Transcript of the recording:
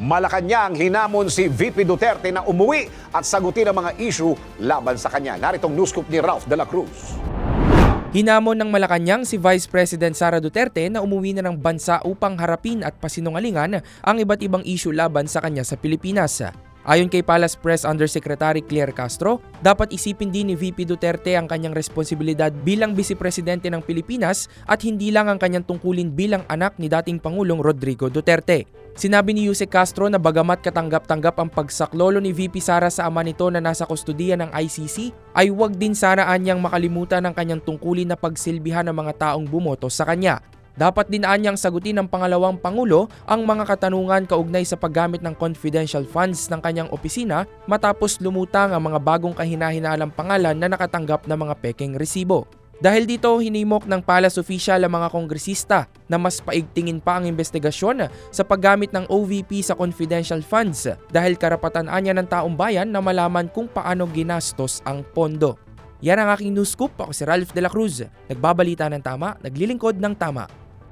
Malacanang hinamon si VP Duterte na umuwi at sagutin ang mga issue laban sa kanya. Naritong news scoop ni Ralph de la Cruz. Hinamon ng Malacanang si Vice President Sara Duterte na umuwi na ng bansa upang harapin at pasinungalingan ang iba't ibang issue laban sa kanya sa Pilipinas. Ayon kay Palace Press Undersecretary Claire Castro, dapat isipin din ni VP Duterte ang kanyang responsibilidad bilang Vice Presidente ng Pilipinas at hindi lang ang kanyang tungkulin bilang anak ni dating Pangulong Rodrigo Duterte. Sinabi ni Yusek Castro na bagamat katanggap-tanggap ang pagsaklolo ni VP Sara sa ama nito na nasa kustudiya ng ICC, ay huwag din sana anyang makalimutan ang kanyang tungkulin na pagsilbihan ng mga taong bumoto sa kanya. Dapat din anyang sagutin ng pangalawang Pangulo ang mga katanungan kaugnay sa paggamit ng confidential funds ng kanyang opisina matapos lumutang ang mga bagong kahinahinalang pangalan na nakatanggap ng mga pekeng resibo. Dahil dito, hinimok ng Palace official ang mga kongresista na mas paigtingin pa ang investigasyon sa paggamit ng OVP sa confidential funds dahil karapatan anya ng taong bayan na malaman kung paano ginastos ang pondo. Yan ang aking news scoop. Ako si Ralph de la Cruz. Nagbabalita ng tama, naglilingkod ng tama.